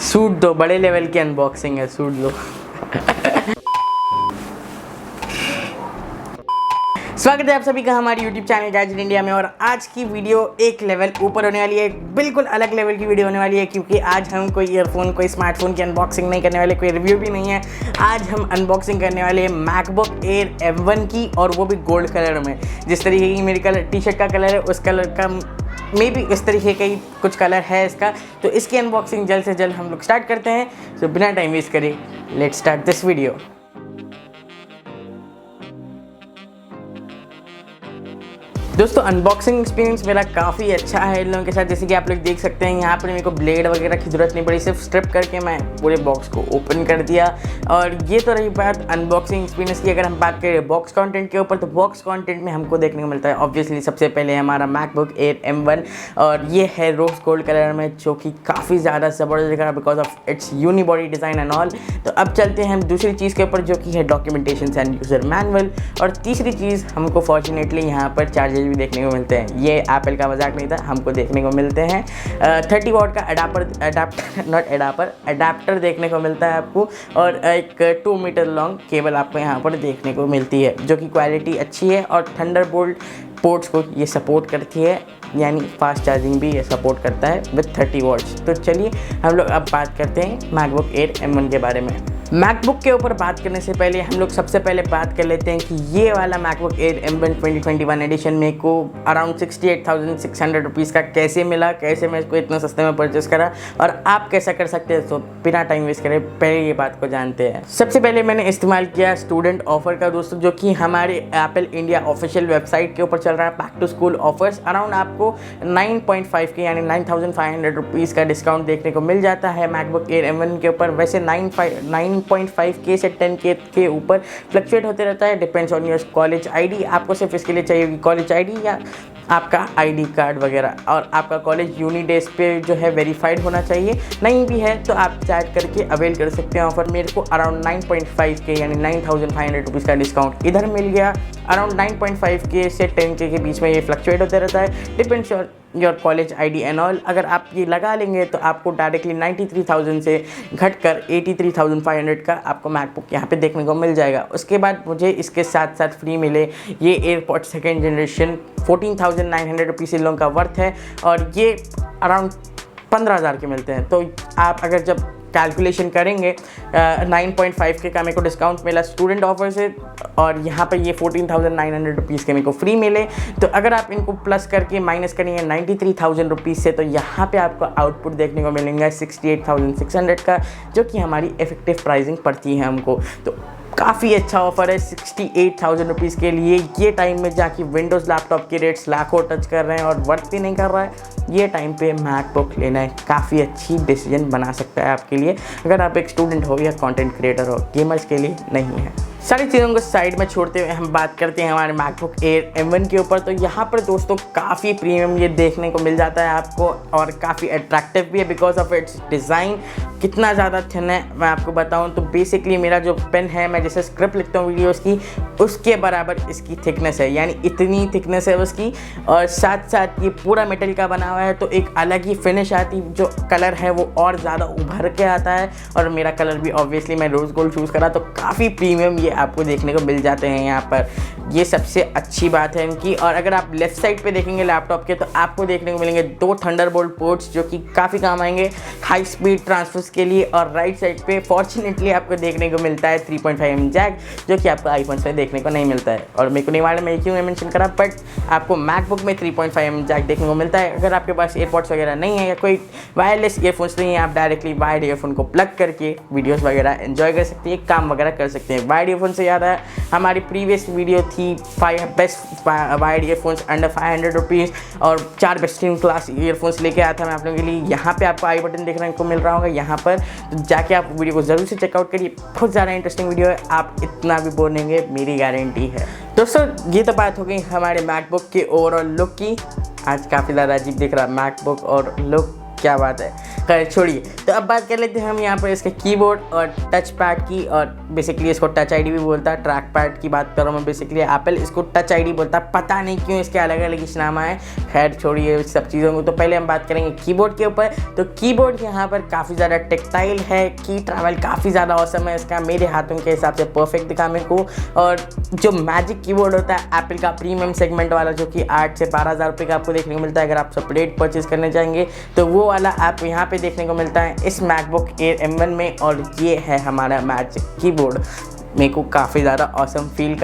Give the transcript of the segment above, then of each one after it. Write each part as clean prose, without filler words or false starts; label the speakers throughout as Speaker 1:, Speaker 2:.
Speaker 1: Suit दो, बड़े level की अनबॉक्सिंग है, सूट दो। स्वागत है आप सभी का हमारे YouTube चैनल गैजेट इंडिया में। और आज की वीडियो एक लेवल ऊपर होने वाली है, बिल्कुल अलग लेवल की वीडियो होने वाली है, क्योंकि आज हम कोई ईयरफोन, कोई स्मार्टफोन की अनबॉक्सिंग नहीं करने वाले, कोई रिव्यू भी नहीं है। आज हम अनबॉक्सिंग करने वाले हैं मैकबुक एयर M1 की, और वो भी गोल्ड कलर में। जिस तरीके की मेरी कलर टी शर्ट का कलर है, उस कलर का मे भी इस तरीके का ही कुछ कलर है इसका। तो इसकी अनबॉक्सिंग जल्द से जल्द हम लोग स्टार्ट करते हैं। तो बिना टाइम वेस्ट करे लेट्स स्टार्ट दिस वीडियो। दोस्तों अनबॉक्सिंग एक्सपीरियंस मेरा काफ़ी अच्छा है इन लोगों के साथ। जैसे कि आप लोग देख सकते हैं, यहाँ पर मेरे को ब्लेड वगैरह की ज़रूरत नहीं पड़ी, सिर्फ स्ट्रिप करके मैं पूरे बॉक्स को ओपन कर दिया। और ये तो रही बात अनबॉक्सिंग एक्सपीरियंस की। अगर हम बात करें बॉक्स कंटेंट के ऊपर, तो बॉक्स कंटेंट में हमको देखने को मिलता है ऑब्वियसली सबसे पहले हमारा मैकबुक एयर M1, और ये है रोज गोल्ड कलर में, जो कि काफ़ी ज़्यादा ज़बरदस्त दिख रहा है because of its unibody design and all. तो अब चलते हैं हम दूसरी चीज़ के ऊपर, जो कि है डॉक्यूमेंटेशन एंड यूज़र मैनुअल। और तीसरी चीज़ हमको फॉर्चुनेटली यहाँ पर चार्जर भी देखने को मिलते हैं। ये एप्पल का मजाक नहीं था, हमको देखने को मिलते हैं 30 वॉट का अडाप्टर देखने को मिलता है आपको, और एक 2 मीटर लॉन्ग केबल आपको यहाँ पर देखने को मिलती है, जो कि क्वालिटी अच्छी है। और थंडरबोल्ट पोर्ट्स को ये सपोर्ट करती है, यानी फास्ट चार्जिंग भी ये सपोर्ट करता है विद 30 वॉट्स। तो चलिए हम लोग अब बात करते हैं मैकबुक एयर M1 के बारे में। मैकबुक के ऊपर बात करने से पहले हम लोग सबसे पहले बात कर लेते हैं कि ये वाला मैकबुक एयर M1 2021 एडिशन मेरे को अराउंड 68,600 रुपीज़ का कैसे मिला, कैसे मैं इसको इतना सस्ते में परचेस करा, और आप कैसा कर सकते हैं। तो बिना टाइम वेस्ट करे पहले ये बात को जानते हैं। सबसे पहले मैंने इस्तेमाल किया स्टूडेंट ऑफर का दोस्तों, जो कि हमारे एप्पल इंडिया ऑफिशियल वेबसाइट के ऊपर चल रहा है। Back to school offers around आपको 9.5 के यानी 9,500 रुपीज़ का डिस्काउंट देखने को मिल जाता है मैकबुक एयर M1 के ऊपर। वैसे 9.5K से 10K के ऊपर फ्लक्चुएट होते रहता है, depends on your college ID. आपको सिर्फ इसके लिए चाहिए कॉलेज आईडी या आपका आईडी कार्ड वगैरह, और आपका कॉलेज यूनी डेज पे जो है वेरीफाइड होना चाहिए। नहीं भी है तो आप चैट करके अवेल कर सकते हैं ऑफर। मेरे को अराउंड 9.5K यानी 9,500 रुपीज़ का डिस्काउंट इधर मिल गया। अराउंड 9.5K से 10K के बीच में ये फ्लक्चुएट होते रहता है, depends your college ID and all. अगर आप ये लगा लेंगे तो आपको डायरेक्टली 93,000 से घटकर 83,500 का आपको मैकबुक यहाँ पे देखने को मिल जाएगा। उसके बाद मुझे इसके साथ साथ फ्री मिले ये AirPod second generation, 14,900 rupees in लोगों का वर्थ है, और ये अराउंड 15,000 के मिलते हैं। तो आप अगर जब कैलकुलेशन करेंगे 9.5K का मेरे को डिस्काउंट मिला स्टूडेंट ऑफर से, और यहाँ पर ये 14,900 रुपीज़ के मेरे को फ्री मिले। तो अगर आप इनको प्लस करके माइनस करेंगे 93,000 रुपीज़ से, तो यहाँ पे आपको आउटपुट देखने को मिलेंगे 68,600 का, जो कि हमारी इफेक्टिव प्राइसिंग पड़ती है हमको। तो काफ़ी अच्छा ऑफर है 68,000 रुपीज़ के लिए। ये टाइम में जाके विंडोज़ लैपटॉप के रेट्स लाखों टच कर रहे हैं और वर्थ भी नहीं कर रहा है, ये टाइम पे मैकबुक लेना है काफ़ी अच्छी डिसीजन बना सकता है आपके लिए, अगर आप एक स्टूडेंट हो या कंटेंट क्रिएटर हो। गेमर्स के लिए नहीं है। सारी चीज़ों को साइड में छोड़ते हुए हम बात करते हैं हमारे मैकबुक एयर M1 के ऊपर। तो यहाँ पर दोस्तों काफ़ी प्रीमियम ये देखने को मिल जाता है आपको, और काफ़ी अट्रैक्टिव भी है बिकॉज ऑफ इट्स डिज़ाइन। कितना ज़्यादा थिन है मैं आपको बताऊँ तो बेसिकली मेरा जो पेन है, मैं जैसे स्क्रिप्ट लिखता हूँ वीडियोस की, उसके बराबर इसकी थिकनेस है, यानी इतनी थिकनेस है उसकी। और साथ साथ ये पूरा मेटल का बना हुआ है, तो एक अलग ही फिनिश आती, जो कलर है वो और ज़्यादा उभर के आता है। और मेरा कलर भी ऑब्वियसली मैं रोज़ गोल्ड चूज़ करा, तो काफ़ी प्रीमियम ये आपको देखने को मिल जाते हैं यहाँ पर। ये सबसे अच्छी बात है इनकी। और अगर आप लेफ्ट साइड पे देखेंगे लैपटॉप के, तो आपको देखने को मिलेंगे 2 थंडरबोल्ट पोर्ट्स, जो कि काफ़ी काम आएंगे हाई स्पीड ट्रांसफर्स के लिए। और राइट साइड पे फॉर्चुनेटली आपको देखने को मिलता है 3.5mm जैक, जो कि आपको आईफोन पे देखने को नहीं मिलता है। और मेरे को नहीं मालूम मैं क्यों मेंशन करा, बट आपको मैकबुक में 3.5mm जैक देखने को मिलता है। अगर आपके पास एयरपॉड्स वगैरह नहीं है या कोई वायरलेस ईयरफोन्स नहीं है, आप डायरेक्टली वायर्ड ईयरफोन को प्लग करके वीडियोज़ वगैरह एंजॉय कर सकते हैं, काम वगैरह कर सकते हैं। वायर्ड ईयरफोन से याद है, हमारी प्रीवियस वीडियो थी 5 best wired earphones under 500 rupees, और 4 बेस्ट इन क्लास ईयरफोन्स लेके आया था मैं आप लोगों के लिए। यहाँ पे आपको आई बटन देखने को मिल रहा होगा यहाँ पर, तो जाके आप वीडियो को ज़रूर से चेकआउट करिए। बहुत ज़्यादा इंटरेस्टिंग वीडियो है, आप इतना भी बोर नहीं होंगे, मेरी गारंटी है। दोस्तों ये तो बात हो गई हमारे मैकबुक के ओवरऑल लुक की। आज काफ़ी ज़्यादा अजीब दिख रहा है मैकबुक और लुक, क्या बात है। खैर छोड़िए, तो अब बात कर लेते हैं हम यहाँ पर इसके कीबोर्ड और टच पैड की, और बेसिकली इसको टच आईडी भी बोलता है। ट्रैक पैड की बात कर रहा हूँ मैं, बेसिकली एप्पल इसको टच आईडी बोलता है, पता नहीं क्यों इसके अलग अलग इस नाम आए। खैर छोड़िए इस सब चीज़ों को, तो पहले हम बात करेंगे कीबोर्ड के ऊपर। तो कीबोर्ड यहाँ पर काफ़ी ज़्यादा टेक्टाइल है, की ट्रैवल काफ़ी ज़्यादा औसम है इसका, मेरे हाथों के हिसाब से परफेक्ट दिखा मेरे को। और जो मैजिक कीबोर्ड होता है एप्पल का प्रीमियम सेगमेंट वाला, जो कि 8 से 12 हज़ार रुपये का आपको देखने को मिलता है अगर आप सेपरेट परचेज करने जाएंगे, तो वो वाला आपको यहाँ पे देखने को मिलता है इस मैकबुक एयर M1 में। और ये है हमारा मैजिक कीबोर्ड। मेरे को काफ़ी ज़्यादा ऑसम फील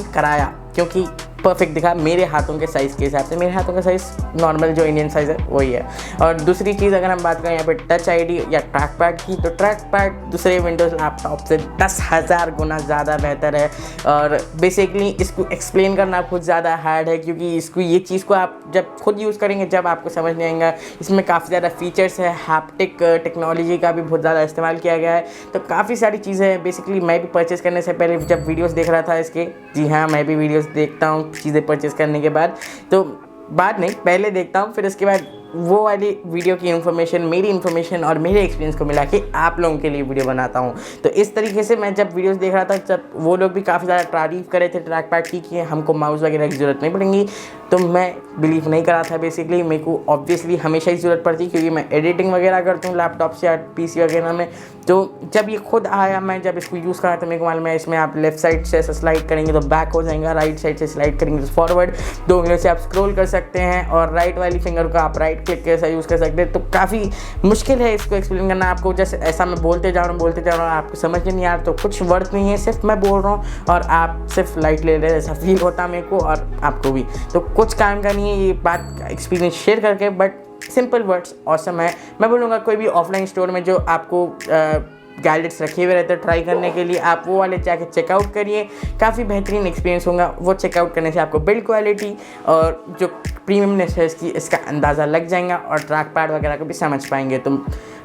Speaker 1: कराया क्योंकि परफेक्ट दिखा मेरे हाथों के साइज़ के हिसाब से। मेरे हाथों का साइज़ नॉर्मल जो इंडियन साइज़ है वही है। और दूसरी चीज़ अगर हम बात करें यहाँ पे टच आईडी या ट्रैक पैड की, तो ट्रैक पैड दूसरे विंडोज़ लैपटॉप से 10,000 गुना ज़्यादा बेहतर है। और बेसिकली इसको एक्सप्लेन करना खुद ज़्यादा हार्ड है, क्योंकि इसको ये चीज़ को आप जब खुद यूज़ करेंगे जब आपको समझ नहीं आएगा। इसमें काफ़ी ज़्यादा फीचर्स है, हैप्टिक टेक्नोलॉजी का भी बहुत ज़्यादा इस्तेमाल किया गया है, तो काफ़ी सारी चीज़ें हैं। बेसिकली मैं भी परचेज़ करने से पहले जब वीडियोज़ देख रहा था इसके, जी हाँ मैं भी वीडियोज़ देखता हूँ चीज़ें परचेज़ करने के बाद, तो बाद नहीं पहले देखता हूँ, फिर उसके बाद वो वाली वीडियो की इन्फॉर्मेशन, मेरी इन्फॉर्मेशन और मेरे एक्सपीरियंस को मिला के आप लोगों के लिए वीडियो बनाता हूँ। तो इस तरीके से मैं जब वीडियोस देख रहा था, जब वो लोग भी काफ़ी ज़्यादा तारीफ कर रहे थे ट्रैक पैड की कि हमको माउस वगैरह की ज़रूरत नहीं पड़ेगी, तो मैं बिलीव नहीं करा था। बेसिकली मेरे को ऑब्वियसली हमेशा ही ज़रूरत पड़ती, क्योंकि मैं एडिटिंग वगैरह करता हूँ लैपटॉप से या PC वगैरह में। तो जब ये खुद आया, मैं जब इसको यूज़ करा तो मेरे को मालूम है इसमें आप लेफ्ट साइड से स्लाइड करेंगे तो बैक हो जाएगा, राइट साइड से स्लाइड करेंगे तो फॉरवर्ड, 2 उंगलियों से आप स्क्रॉल कर सकते हैं, और राइट वाली फिंगर को आप राइट क्लिक के साथ यूज़ कर सकते हैं। तो काफ़ी मुश्किल है इसको एक्सप्लेन करना आपको, जैसे ऐसा मैं बोलते जा रहा हूँ आपको समझ नहीं आ रहा, तो कुछ वर्ड नहीं है, सिर्फ मैं बोल रहा हूँ और आप सिर्फ लाइट ले रहे हैं, ऐसा फील होता है मेरे को और आपको भी। तो कुछ काम का नहीं है ये बात एक्सपीरियंस शेयर करके, बट सिंपल वर्ड्स ऑसम है। मैं बोलूँगा कोई भी ऑफलाइन स्टोर में जो आपको गैजेट्स रखे हुए रहते हैं ट्राई करने के लिए, आप वो वाले जाके चेकआउट करिए, काफ़ी बेहतरीन एक्सपीरियंस होगा। वो चेकआउट करने से आपको बिल्ड क्वालिटी और जो प्रीमियमनेस है इसका अंदाज़ा लग जाएगा, और ट्रैक पैड वगैरह को भी समझ पाएंगे। तो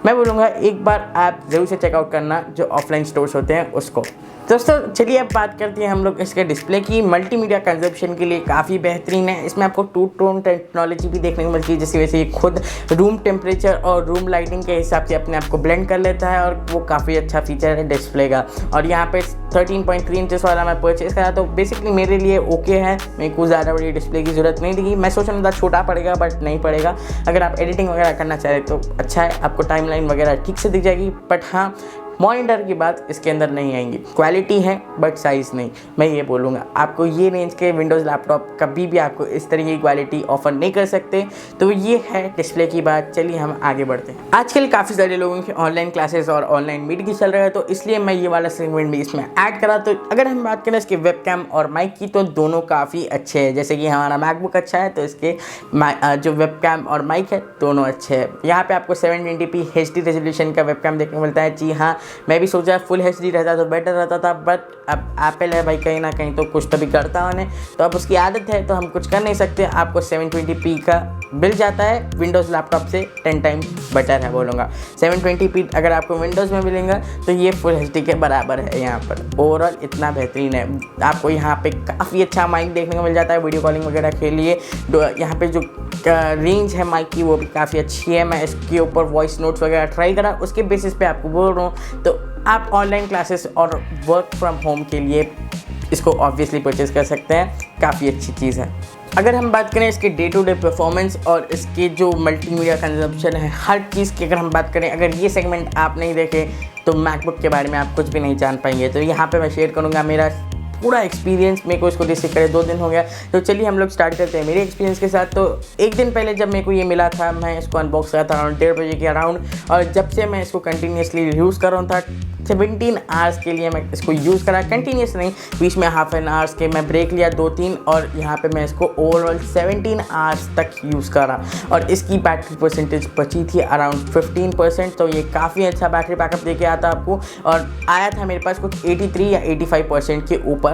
Speaker 1: मैं बोलूँगा एक बार आप ज़रूर से चेकआउट करना जो ऑफलाइन स्टोर्स होते हैं उसको। दोस्तों चलिए अब बात करते हैं हम लोग इसके डिस्प्ले की। मल्टीमीडिया कंजप्शन के लिए काफ़ी बेहतरीन है। इसमें आपको 2 टोन टेक्नोलॉजी भी देखने को मिलती है, जिसकी वजह से ये खुद रूम टेम्परेचर और रूम लाइटिंग के हिसाब से अपने आप को ब्लेंड कर लेता है, और वो काफ़ी अच्छा फीचर है डिस्प्ले का। और यहाँ पे 13.3 इंचेस वाला मैं परचेज़ करा, तो बेसिकली मेरे लिए ओके है, मेरे को ज़्यादा बड़ी डिस्प्ले की ज़रूरत नहीं दिखी। मैं सोच रहा था छोटा पड़ेगा, बट नहीं पड़ेगा। अगर आप एडिटिंग वगैरह करना चाहें तो अच्छा है, आपको टाइमलाइन वगैरह ठीक से दिख जाएगी। बट हाँ, मॉनिटर की बात इसके अंदर नहीं आएंगी, क्वालिटी है बट साइज़ नहीं। मैं ये बोलूँगा आपको ये रेंज के विंडोज़ लैपटॉप कभी भी आपको इस तरह की क्वालिटी ऑफर नहीं कर सकते। तो ये है डिस्प्ले की बात। चलिए हम आगे बढ़ते हैं। आजकल काफ़ी सारे लोगों के ऑनलाइन क्लासेस और ऑनलाइन मीटिंग चल रहा है, तो इसलिए मैं ये वाला सेगमेंट भी इसमें ऐड करा। तो अगर हम बात करें इसके वेबकैम और माइक की, तो दोनों काफ़ी अच्छे हैं। जैसे कि हमारा मैकबुक अच्छा है, तो इसके जो वेबकैम और माइक है दोनों अच्छे हैं। यहाँ पर आपको 720p HD रेजोल्यूशन का वेबकैम देखने को मिलता है। जी हाँ, मैं भी सोचा फुल HD रहता तो बेटर रहता था, बट अब एप्पल है भाई, कहीं ना कहीं तो कुछ तो भी करता है उन्हें, तो अब उसकी आदत है तो हम कुछ कर नहीं सकते। आपको 720p का मिल जाता है विंडोज़ लैपटॉप से 10 टाइम्स बेटर है बोलूँगा। 720p अगर आपको विंडोज़ में मिलेगा तो ये फुल HD के बराबर है। यहाँ पर ओवरऑल इतना बेहतरीन है। आपको यहाँ पे काफ़ी अच्छा माइक देखने को मिल जाता है वीडियो कॉलिंग वगैरह के लिए। यहाँ पे जो रेंज है माइक की वो भी काफ़ी अच्छी है। मैं इसके ऊपर वॉइस नोट्स वगैरह ट्राई करा, उसके बेसिस पे आपको बोल रहा हूँ। तो आप ऑनलाइन क्लासेस और वर्क फ्रॉम होम के लिए इसको ऑब्वियसली परचेज़ कर सकते हैं, काफ़ी अच्छी चीज़ है। अगर हम बात करें इसके डे टू डे परफॉर्मेंस और इसके जो मल्टीमीडिया कंजप्शन है, हर चीज़ की अगर हम बात करें, अगर ये सेगमेंट आप नहीं देखें तो मैकबुक के बारे में आप कुछ भी नहीं जान पाएंगे। तो यहाँ पे मैं शेयर करूँगा मेरा पूरा एक्सपीरियंस। मेरे को इसको रिसीव करे 2 दिन हो गया, तो चलिए हम लोग स्टार्ट करते हैं मेरे एक्सपीरियंस के साथ। तो एक दिन पहले जब मेरे को ये मिला था, मैं इसको अनबॉक्स करा था अराउंड 1:30 बजे के अराउंड, और जब से मैं इसको कंटिन्यूसली यूज़ कर रहा था 17 आवर्स के लिए मैं इसको यूज़ करा, कंटिन्यूस नहीं, बीच में हाफ एन आवर्स के मैं ब्रेक लिया 2-3, और यहाँ पे मैं इसको ओवरऑल 17 आवर्स तक यूज़ करा। और इसकी बैटरी परसेंटेज बची थी अराउंड 15%, तो ये काफ़ी अच्छा बैटरी बैकअप देके आता आपको, और आया था मेरे पास कुछ 83 या 85% के ऊपर।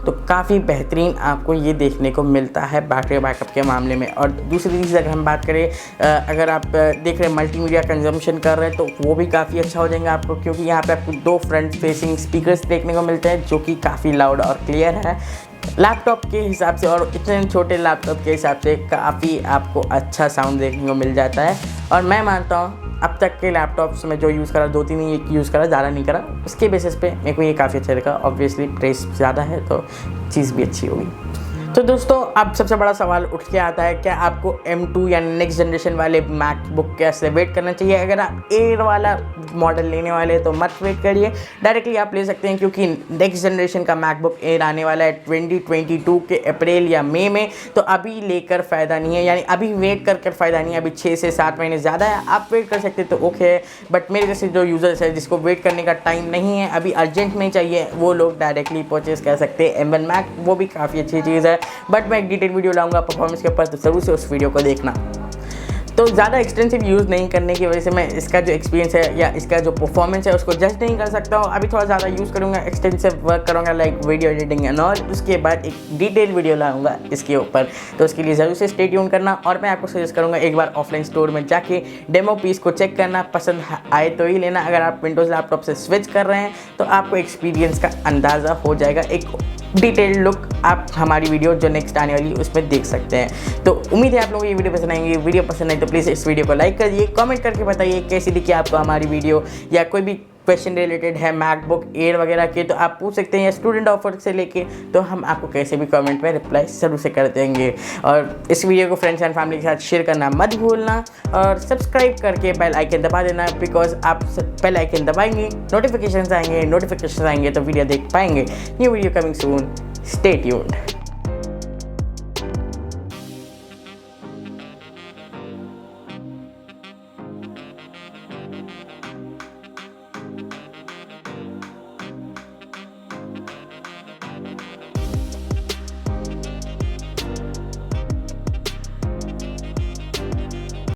Speaker 1: तो काफ़ी बेहतरीन आपको ये देखने को मिलता है बैटरी बैकअप के मामले में। और दूसरी चीज़ अगर हम बात करें, अगर आप देख रहे हैं मल्टीमीडिया कंजम्पशन कर रहे हैं, तो वो भी काफ़ी अच्छा हो जाएगा आपको, क्योंकि यहाँ पे आपको 2 फ्रंट फेसिंग स्पीकर्स देखने को मिलते हैं जो कि काफ़ी लाउड और क्लियर है। लैपटॉप के हिसाब से और इतने छोटे लैपटॉप के हिसाब से काफ़ी आपको अच्छा साउंड देखने को मिल जाता है। और मैं मानता हूँ अब तक के लैपटॉप्स में जो यूज़ करा 2-3 ही यूज़ करा, ज़्यादा नहीं करा, उसके बेसिस पे मेरे को ये काफ़ी अच्छा लगा। ऑब्वियसली प्राइस ज़्यादा है तो चीज़ भी अच्छी होगी। तो दोस्तों अब सबसे बड़ा सवाल उठ के आता है, क्या आपको M2 या नेक्स्ट जनरेशन वाले मैकबुक कैसे वेट करना चाहिए? अगर आप एयर वाला मॉडल लेने वाले हैं तो मत वेट करिए, डायरेक्टली आप ले सकते हैं, क्योंकि नेक्स्ट जनरेशन का मैकबुक एयर आने वाला है 2022 के अप्रैल या मई में। तो अभी लेकर फ़ायदा नहीं है, यानी अभी वेट कर फ़ायदा नहीं है। अभी 6 से 7 महीने ज़्यादा है, आप वेट कर सकते हैं तो ओके है, बट मेरे जैसे जो यूज़र्स है जिसको वेट करने का टाइम नहीं है, अभी अर्जेंट में चाहिए, वो लोग डायरेक्टली परचेस कर सकते हैं M1 मैक। वो भी काफ़ी अच्छी चीज़ है, बट मैं एक डिटेल वीडियो लाऊंगा परफॉर्मेंस के ऊपर, तो ज़रूर से उस वीडियो को देखना। तो ज़्यादा एक्सटेंसिव यूज़ नहीं करने की वजह से मैं इसका जो एक्सपीरियंस है या इसका जो परफॉर्मेंस है उसको जज नहीं कर सकता हूँ। अभी थोड़ा ज़्यादा यूज़ करूँगा, एक्सटेंसिव वर्क करूँगा like video editing and all, उसके बाद एक डिटेल वीडियो लाऊंगा इसके ऊपर। तो उसके लिए ज़रूर से स्टे ट्यून करना। और मैं आपको सजेस्ट करूँगा एक बार ऑफलाइन स्टोर में जाके डेमो पीस को चेक करना, पसंद आए तो ही लेना। अगर आप विंडोज़ लैपटॉप से स्विच कर रहे हैं तो आपको एक्सपीरियंस का अंदाज़ा हो जाएगा, एक डिटेल्ड लुक आप हमारी वीडियो जो नेक्स्ट आने वाली उसमें देख सकते हैं। तो उम्मीद है आप लोगों को ये वीडियो पसंद आएंगी। वीडियो पसंद आई तो प्लीज़ इस वीडियो को लाइक करिए, कमेंट करके बताइए कैसी दिखी आपको हमारी वीडियो, या कोई भी क्वेश्चन रिलेटेड है मैकबुक एयर वगैरह के तो आप पूछ सकते हैं, या स्टूडेंट ऑफर से लेके, तो हम आपको कैसे भी कमेंट में रिप्लाई जरूर से कर देंगे। और इस वीडियो को फ्रेंड्स एंड फैमिली के साथ शेयर करना मत भूलना, और सब्सक्राइब करके बेल आइकन दबा देना, बिकॉज आप बेल आइकन दबाएंगे नोटिफिकेशन आएंगे तो वीडियो देख पाएंगे। New video coming soon, stay tuned.